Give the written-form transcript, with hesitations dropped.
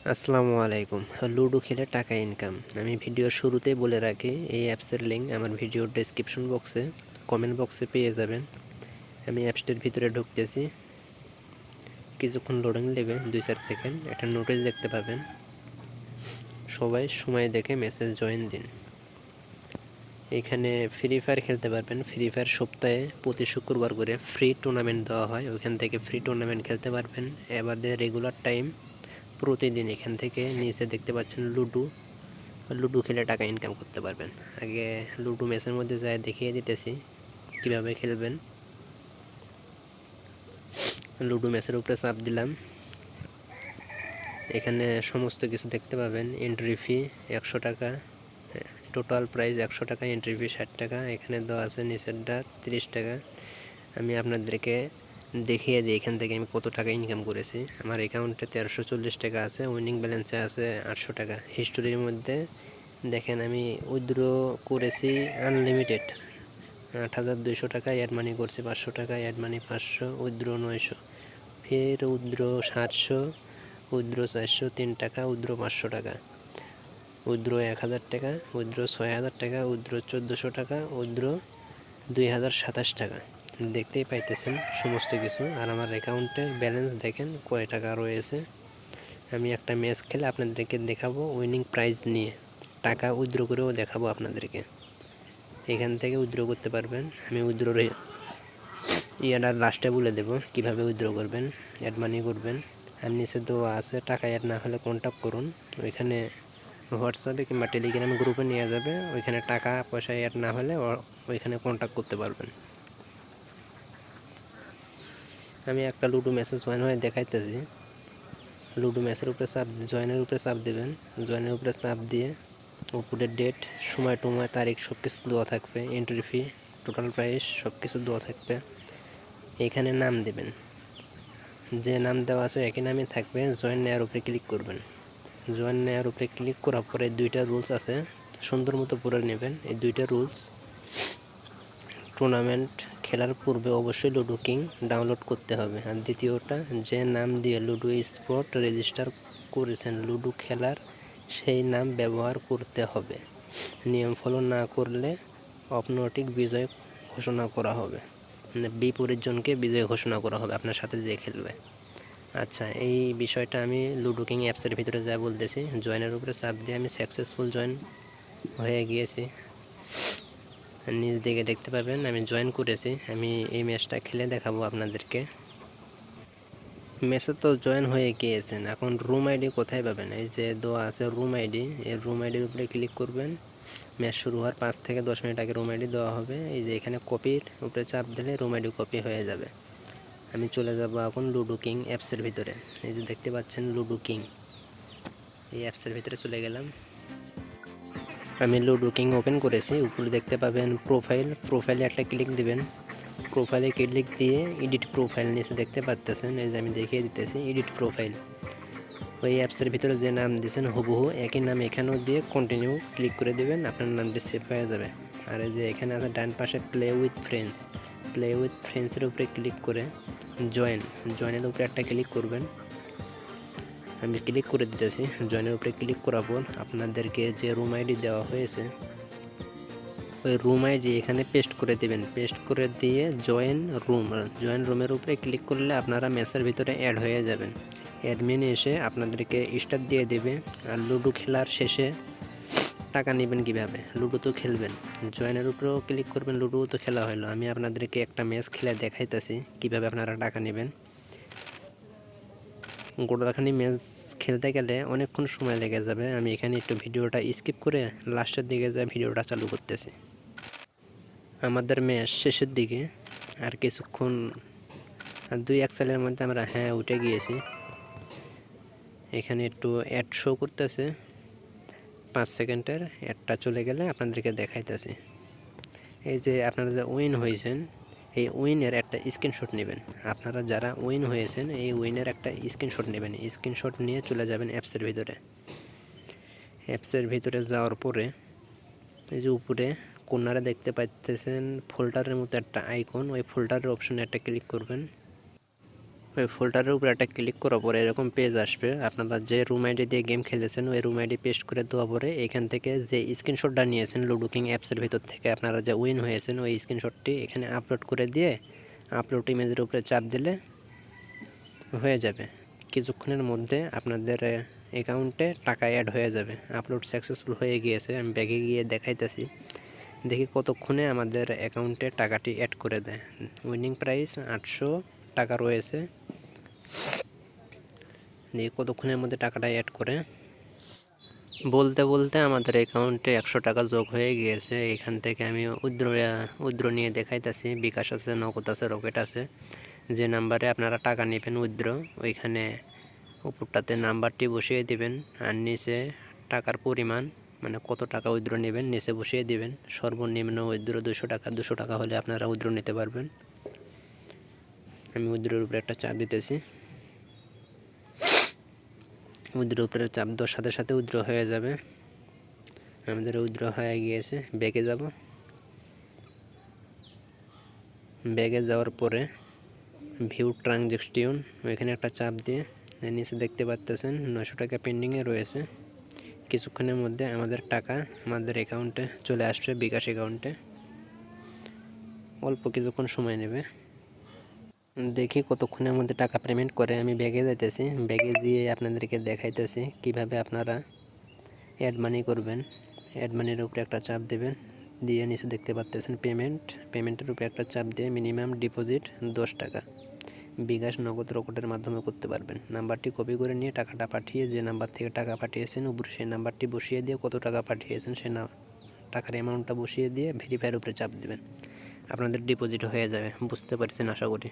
আসসালামু আলাইকুম। লুডো খেলে টাকা ইনকাম। আমি ভিডিওর শুরুতেই বলে রাখি, এই অ্যাপসের লিঙ্ক আমার ভিডিওর ডেসক্রিপশন বক্সে, কমেন্ট বক্সে পেয়ে যাবেন। আমি অ্যাপসটির ভিতরে ঢুকতেছি। কিছুক্ষণ লোডিং নেবে, 2-4 সেকেন্ড। একটা নোটিশ দেখতে পাবেন। সবাই সময় দেখে মেসেজ জয়েন দিন। এখানে ফ্রি ফায়ার খেলতে পারবেন। ফ্রি ফায়ার সপ্তাহে প্রতি শুক্রবার করে ফ্রি টুর্নামেন্ট দেওয়া হয়, ওইখান থেকে ফ্রি টুর্নামেন্ট খেলতে পারবেন। এবারে রেগুলার টাইম প্রতিদিন। এখান থেকে নিচে দেখতে পাচ্ছেন লুডো খেলে টাকা ইনকাম করতে পারবেন। আগে লুডো ম্যাচের মধ্যে যায় দেখিয়ে দিতেছি কিভাবে খেলবেন। লুডো ম্যাচের উপরে চাপ দিলাম। এখানে সমস্ত কিছু দেখতে পাবেন। এন্ট্রি ফি 100 টাকা, টোটাল প্রাইস 100 টাকা, এন্ট্রি ফি 60 টাকা। এখানে দেওয়া আছে নিচেরটা 30 টাকা। আমি আপনাদেরকে দেখিয়ে দিই এখান থেকে আমি কত টাকা ইনকাম করেছি। আমার অ্যাকাউন্টে 1340 টাকা আছে, উইনিং ব্যালেন্সে আছে 800 টাকা। হিস্টোরির মধ্যে দেখেন আমি উইথড্র করেছি আনলিমিটেড 8200 টাকা, অ্যাড মানি করছি 500 টাকা, অ্যাড মানি 500, উইথড্র 900, ফের উইথড্র 700, উইথড্র 400, 3 টাকা, উইথড্র 500 টাকা, উইথড্র 1000 টাকা, উইথড্র 6000 টাকা, উইথড্র 1400 টাকা, উইথড্র 2027 টাকা। দেখতেই পাইতেছেন সমস্ত কিছু। আর আমার অ্যাকাউন্টের ব্যালেন্স দেখেন কয় টাকা রয়েছে। আমি একটা ম্যাচ খেলে আপনাদেরকে দেখাবো উইনিং প্রাইজ নিয়ে, টাকা উইথড্র করেও দেখাবো আপনাদেরকে। এখান থেকে উইথড্র করতে পারবেন। আমি উইথড্রর ইয়াটা লাস্টে বলে দেবো কীভাবে উইথড্র করবেন, অ্যাড মানি করবেন। আর নিচে দেওয়া আছে টাকা অ্যাড না হলে কন্ট্যাক্ট করুন। ওইখানে হোয়াটসঅ্যাপে কিংবা টেলিগ্রাম গ্রুপে নিয়ে যাবে। ওইখানে টাকা পয়সা অ্যাড না হলে ওইখানে কন্ট্যাক্ট করতে পারবেন। আমি একটা লুডো মেসেজ জয়েন হয়ে দেখাইতেছি। লুডো ম্যাচের উপরে চাপ, জয়েনের উপরে চাপ দেবেন। জয়েনের উপরে চাপ দিয়ে উপরে ডেট, সময় টময়, তারিখ সব কিছু দেওয়া থাকবে। এন্ট্রি ফি, টোটাল প্রাইস সব কিছু দেওয়া থাকবে। এখানে নাম দেবেন, যে নাম দেওয়া আছে একই নামে থাকবে। জয়েন নেওয়ার উপরে ক্লিক করবেন। জয়েন নেওয়ার উপরে ক্লিক করার পরে 2টা রুলস আছে, সুন্দর মতো পড়ে নেবেন। এই 2টা রুলস, টুর্নামেন্ট খেলার পূর্বে অবশ্যই লুডো কিং ডাউনলোড করতে হবে। আর দ্বিতীয়টা, যে নাম দিয়ে লুডো স্পট রেজিস্টার করেছেন লুডো খেলার, সেই নাম ব্যবহার করতে হবে। নিয়ম ফলো না করলে অপনৈতিক বিজয় ঘোষণা করা হবে, মানে বিপরীত জনকে বিজয় ঘোষণা করা হবে আপনার সাথে যে খেলবে। আচ্ছা, এই বিষয়টা আমি লুডো কিং অ্যাপসের ভিতরে যা বলতেছি, জয়েনের উপরে চাপ দিয়ে আমি সাকসেসফুল জয়েন হয়ে গিয়েছি। নিচ দিকে দেখতে পাবেন আমি জয়েন করেছি। আমি এই ম্যাচটা খেলে দেখাবো আপনাদেরকে। ম্যাচে তো জয়েন হয়ে গিয়েছেন, এখন রুম আইডি কোথায় পাবেন? এই যে দেওয়া আছে রুম আইডি, এই রুম আইডির উপরে ক্লিক করবেন। ম্যাচ শুরু হওয়ার 5 থেকে 10 মিনিট আগে রুম আইডি দেওয়া হবে। এই যে এখানে কপির উপরে চাপ দিলে রুম আইডি কপি হয়ে যাবে। আমি চলে যাব এখন লুডো কিং অ্যাপসের ভিতরে। এই যে দেখতে পাচ্ছেন লুডো কিং, এই অ্যাপসের ভিতরে চলে গেলাম। আমি লুডো কিং ওপেন করেছি। উপরে দেখতে পাবেন প্রোফাইলে একটা ক্লিক দিবেন। প্রোফাইলে ক্লিক দিয়ে এডিট প্রোফাইল নিচে দেখতে পাচ্ছেন। এই যে আমি দেখিয়ে দিতেছি এডিট প্রোফাইল। ওই অ্যাপসের ভিতরে যে নাম দিয়েছেন হুবহু একই নাম এখানেও দিয়ে কন্টিনিউ ক্লিক করে দেবেন, আপনার নামটি সেভ হয়ে যাবে। আর এই যে এখানে আছে ডান পাশে প্লে উইথ ফ্রেন্ডসের উপরে ক্লিক করে জয়েনের উপরে একটা ক্লিক করবেন। আমি ক্লিক করে দিতেছি। জয়েনের উপরে ক্লিক করার পর আপনাদেরকে যে রুম আইডি দেওয়া হয়েছে ওই রুম আইডি এখানে পেস্ট করে দেবেন। পেস্ট করে দিয়ে জয়েন রুমের উপরে ক্লিক করলে আপনারা ম্যাচের ভিতরে অ্যাড হয়ে যাবেন। অ্যাডমিন এসে আপনাদেরকে স্টার্ট দিয়ে দেবে। আর লুডো খেলার শেষে টাকা নেবেন কীভাবে? লুডো তো খেলবেন, জয়েনের উপরেও ক্লিক করবেন। লুডো তো খেলা হলো, আমি আপনাদেরকে একটা ম্যাচ খেলে দেখাইতেছি কীভাবে আপনারা টাকা নেবেন। গোটাখানি ম্যাচ খেলতে গেলে অনেকক্ষণ সময় লেগে যাবে। আমি এখানে একটু ভিডিওটা স্কিপ করে লাস্টের দিকে যা ভিডিওটা চালু করতেছি। আমাদের ম্যাচ শেষের দিকে, আর কিছুক্ষণ, আর 2-1 সালের মধ্যে আমরা উঠে গিয়েছি। এখানে একটু অ্যাড শো করতেছে, 5 সেকেন্ডের অ্যাডটা চলে গেলে আপনাদেরকে দেখাইতেছি। এই যে আপনারা যে উইন হয়েছেন, এই উইনের একটা স্ক্রিনশট নেবেন। আপনারা যারা উইন হয়েছেন এই উইনের একটা স্ক্রিনশট নেবেন। স্ক্রিনশট নিয়ে চলে যাবেন অ্যাপসের ভিতরে। অ্যাপসের ভিতরে যাওয়ার পরে এই যে উপরে কর্নারে দেখতে পাচ্ছেন ফোল্ডারের মতো একটা আইকন, ওই ফোল্ডারের অপশনে একটা ক্লিক করবেন। ওই ফোল্ডারের উপরে একটা ক্লিক করার পরে এরকম পেজ আসবে। আপনারা যে রুম আইডি দিয়ে গেম খেলেছেন ওই রুম আইডি পেস্ট করে দেওয়ার পরে এখান থেকে যে স্ক্রিনশটটা নিয়েছেন লুডো কিং অ্যাপসের ভিতর থেকে আপনারা যে উইন হয়েছেন ওই স্ক্রিনশটটি এখানে আপলোড করে দিয়ে আপলোড ইমেজের উপরে চাপ দিলে হয়ে যাবে। কিছুক্ষণের মধ্যে আপনাদের অ্যাকাউন্টে টাকা অ্যাড হয়ে যাবে। আপলোড সাকসেসফুল হয়ে গিয়েছে। আমি ব্যাগে গিয়ে দেখাইতেছি, দেখি কতক্ষণে আমাদের অ্যাকাউন্টে টাকাটি অ্যাড করে দেয়। উইনিং প্রাইস 800 টাকা রয়েছে। দেখি কতক্ষণের মধ্যে টাকাটা অ্যাড করে। বলতে বলতে আমাদের অ্যাকাউন্টে 100 টাকা যোগ হয়ে গিয়েছে। এখান থেকে আমি উইথড্র নিয়ে দেখাইতেছি। বিকাশ আছে, নগদ আছে, রকেট আছে। যে নাম্বারে আপনারা টাকা নেবেন উইথড্র, ওইখানে উপরটাতে নাম্বারটি বসিয়ে দিবেন আর নিচে টাকার পরিমাণ মানে কত টাকা উইথড্র নেবেন নিচে বসিয়ে দিবেন। সর্বনিম্ন উইথড্র 200 টাকা। 200 টাকা হলে আপনারা উইথড্র নিতে পারবেন। আমি উইথড্রর উপরে একটা চাপ দিতেছি। উইথড্রর উপরে চাপ দেওয়ার সাথে সাথে উইথড্র হয়ে যাবে। আমাদের উইথড্র হয়ে গিয়েছে। ব্যাগে যাব। ব্যাগে যাওয়ার পরে ভিউ ট্রানজ্যাকশন ওইখানে একটা চাপ দিয়ে নিচে দেখতে পাচ্ছেন 900 টাকা পেন্ডিংয়ে রয়েছে। কিছুক্ষণের মধ্যে আমাদের টাকা আমাদের অ্যাকাউন্টে চলে আসবে, বিকাশ অ্যাকাউন্টে। অল্প কিছুক্ষণ সময় নেবে। দেখি কতক্ষণের মধ্যে টাকা পেমেন্ট করে। আমি ব্যাগে যাইতেছি। ব্যাগে দিয়ে আপনাদেরকে দেখাইতেছি কিভাবে আপনারা অ্যাড মানি করবেন। অ্যাড মানির উপরে একটা চাপ দেবেন, দিয়ে নিচে দেখতে পাচ্ছেন পেমেন্টের উপরে একটা চাপ দিয়ে মিনিমাম ডিপোজিট 10 টাকা বিকাশ, নগদ, রকেটের মাধ্যমে করতে পারবেন। নাম্বারটি কপি করে নিয়ে টাকাটা পাঠিয়ে যে নাম্বার থেকে টাকা পাঠিয়েছেন উপরে সেই নাম্বারটি বসিয়ে দিয়ে কত টাকা পাঠিয়েছেন সেই টাকার অ্যামাউন্টটা বসিয়ে দিয়ে ভেরিফাইয়ের উপরে চাপ দেবেন। আপনাদের ডিপোজিট হয়ে যাবে। বুঝতে পারছেন আশা করি।